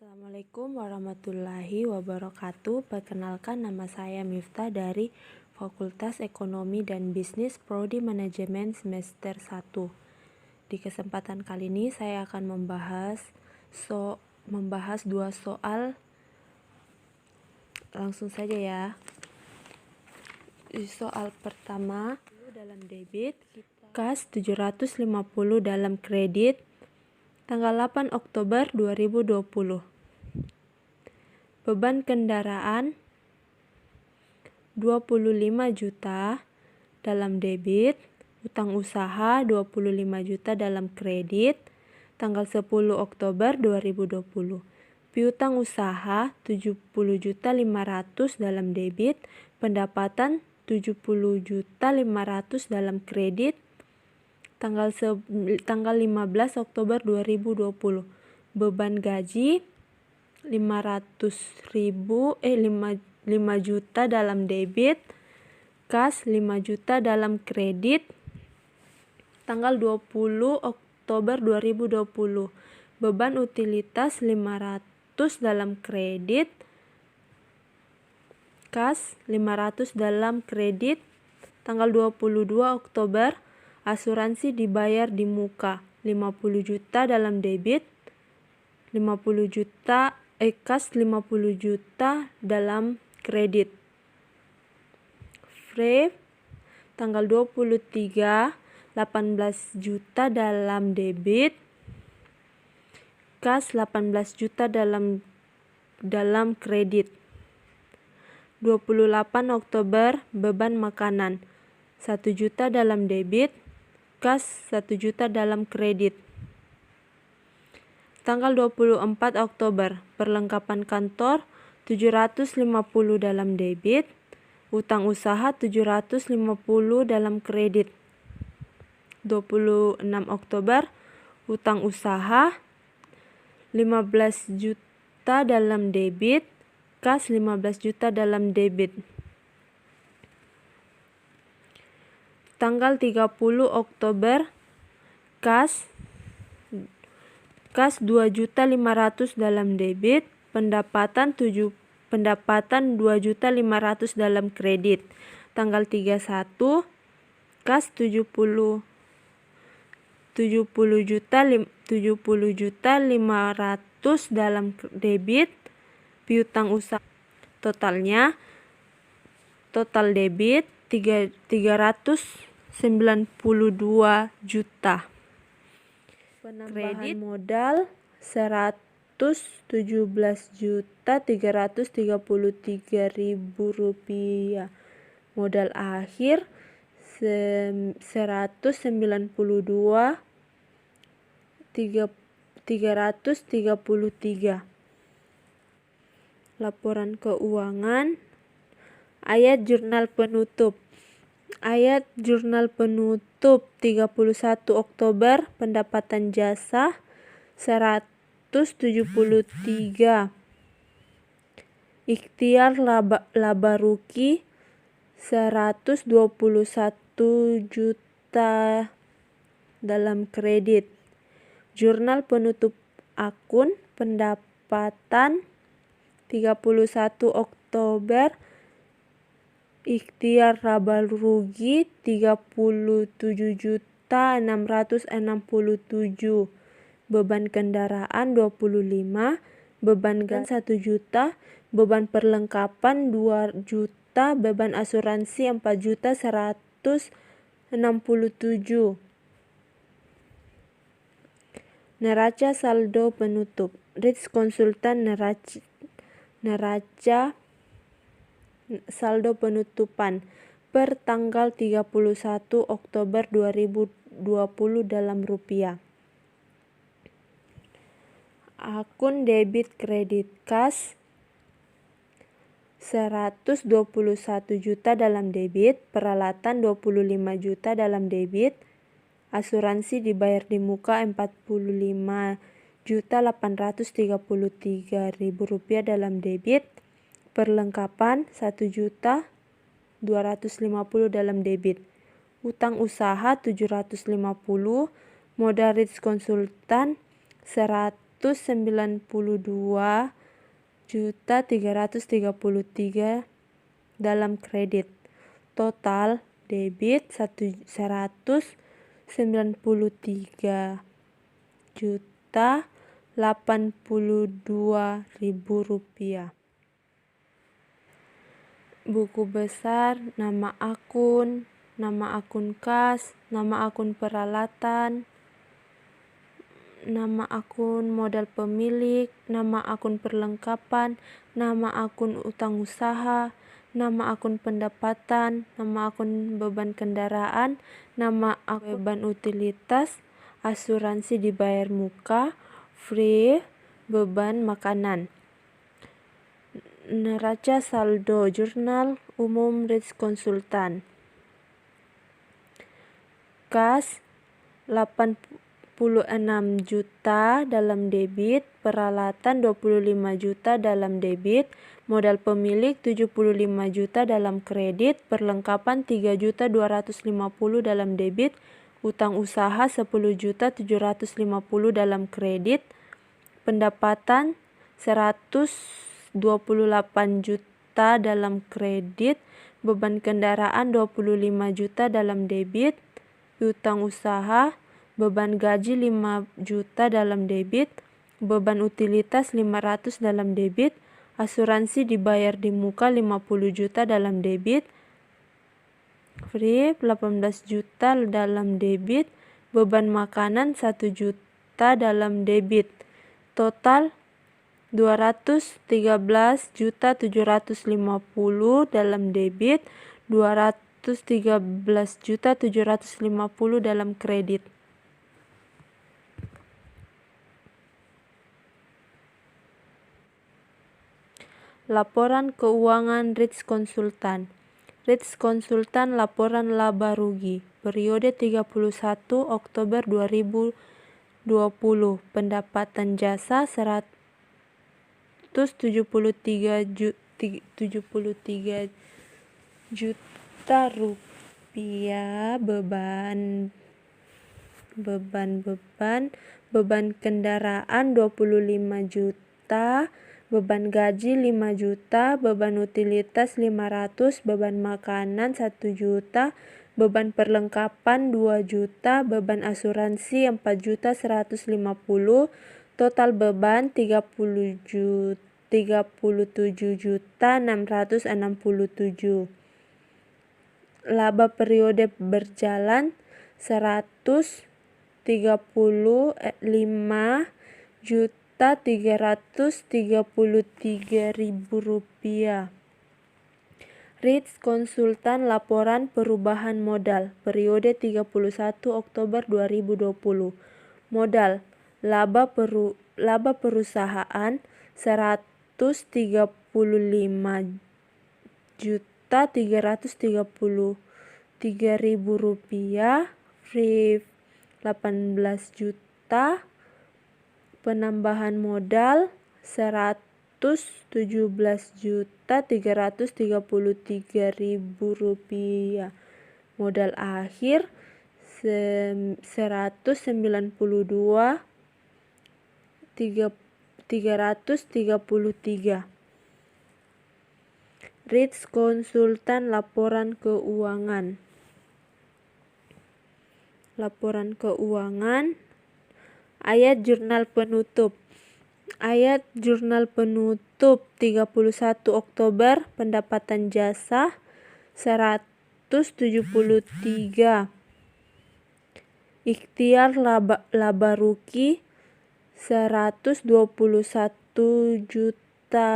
Assalamualaikum warahmatullahi wabarakatuh. Perkenalkan, nama saya Miftah dari Fakultas Ekonomi dan Bisnis Prodi Manajemen semester 1. Di kesempatan kali ini saya akan membahas dua soal. Langsung saja ya. Soal pertama, dalam debit, kas 750 dalam kredit, tanggal 8 Oktober 2020. Beban kendaraan 25 juta dalam debit, utang usaha 25 juta dalam kredit, tanggal 10 Oktober 2020. Piutang usaha 70.500 dalam debit, pendapatan 70.500 dalam kredit, tanggal 15 Oktober 2020. Beban gaji 5 juta dalam debit, kas 5 juta dalam kredit, tanggal 20 Oktober 2020. Beban utilitas 500 dalam kredit, kas 500 dalam kredit, tanggal 22 Oktober. Asuransi dibayar di muka 50 juta dalam debit, 50 juta kas 50 juta dalam kredit. Free tanggal 23 18 juta dalam debit, kas 18 juta dalam kredit. 28 Oktober beban makanan 1 juta dalam debit, kas 1 juta dalam kredit. Tanggal 24 Oktober perlengkapan kantor 750 dalam debit, utang usaha 750 dalam kredit. 26 Oktober utang usaha 15 juta dalam debit, kas 15 juta dalam debit. Tanggal 30 Oktober kas 2.500.000 dalam debit, pendapatan 2.500.000 dalam kredit. Tanggal 31 kas 70 juta 500 dalam debit, piutang usaha total debit 392 juta. Penambahan modal 117.333.000 rupiah. Modal akhir 192.333. Laporan keuangan. Ayat jurnal penutup. Ayat jurnal penutup 31 Oktober pendapatan jasa 173. Ikhtiar laba rugi 121 juta dalam kredit. Jurnal penutup akun pendapatan 31 Oktober, ikhtiar laba rugi 37.667. Beban kendaraan 25, beban gas 1 juta, beban perlengkapan 2 juta, beban asuransi 4.167. Neraca saldo penutup. Ritz Konsultan neraca saldo penutupan per tanggal 31 Oktober 2020 dalam rupiah. Akun debit kredit kas 121 juta dalam debit, peralatan 25 juta dalam debit, asuransi dibayar di muka 45.833.000 rupiah dalam debit, perlengkapan 1.250 dalam debit, utang usaha 750, modal Ritz Konsultan 100 192.333 dalam kredit. Total debit Rp193.082.000. Buku besar, nama akun kas, nama akun peralatan, nama akun modal pemilik, nama akun perlengkapan, nama akun utang usaha, nama akun pendapatan, nama akun beban kendaraan, nama akun beban utilitas, asuransi dibayar muka, free, beban makanan. Neraca saldo jurnal umum REITs konsultan. Kas 86 juta dalam debit, peralatan 25 juta dalam debit, modal pemilik 75 juta dalam kredit, perlengkapan 3.250 dalam debit, utang usaha 10.750 dalam kredit, pendapatan 128 juta dalam kredit, beban kendaraan 25 juta dalam debit, utang usaha, beban gaji 5 juta dalam debit, beban utilitas 500 dalam debit, asuransi dibayar di muka 50 juta dalam debit, free 18 juta dalam debit, beban makanan 1 juta dalam debit. Total 213.750 dalam debit, 213.750 dalam kredit. Laporan keuangan REITs konsultan. REITs konsultan laporan laba rugi periode 31 Oktober 2020. Pendapatan jasa 173 juta rupiah, beban kendaraan 25 juta, beban gaji 5 juta, beban utilitas 500, beban makanan 1 juta, beban perlengkapan 2 juta, beban asuransi 4.150.000, total beban 37.667. Laba periode berjalan 135.333.000 rupiah. REITs konsultan laporan perubahan modal periode 31 Oktober 2020. Modal laba perusahaan 135.333.000 rupiah, free 18 juta, penambahan modal 117.333.000 rupiah, modal akhir 192.333. REITs konsultan laporan keuangan. Laporan keuangan. Ayat jurnal penutup. Ayat jurnal penutup 31 Oktober, pendapatan jasa 173. Ikhtiar laba rugi 121 juta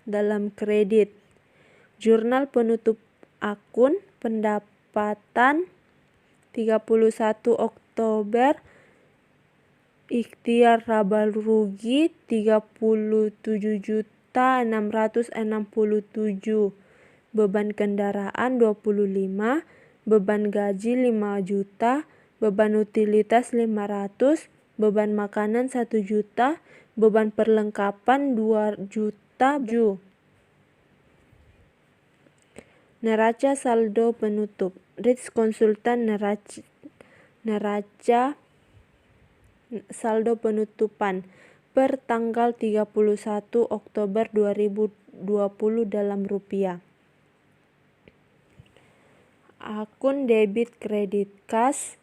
dalam kredit. Jurnal penutup akun pendapatan 31 Oktober, ikhtiar laba rugi 37.667, beban kendaraan 25, beban gaji 5 juta, beban utilitas 500, beban makanan 1 juta, beban perlengkapan 2 juta. Neraca saldo penutup. REITs konsultan neraca saldo penutupan per tanggal 31 Oktober 2020 dalam rupiah. Akun debit kredit kas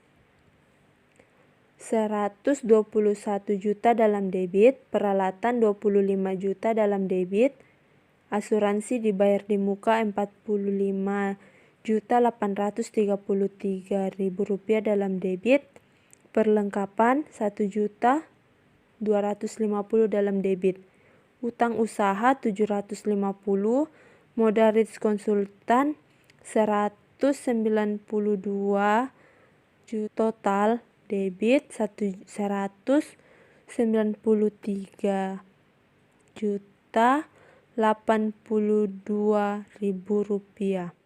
121 juta dalam debit, peralatan 25 juta dalam debit, asuransi dibayar di muka 45.833.000 rupiah dalam debit, perlengkapan 1.250.000 dalam debit, utang usaha 750, modal risk konsultan 192 juta, total debit 193.082.000 rupiah.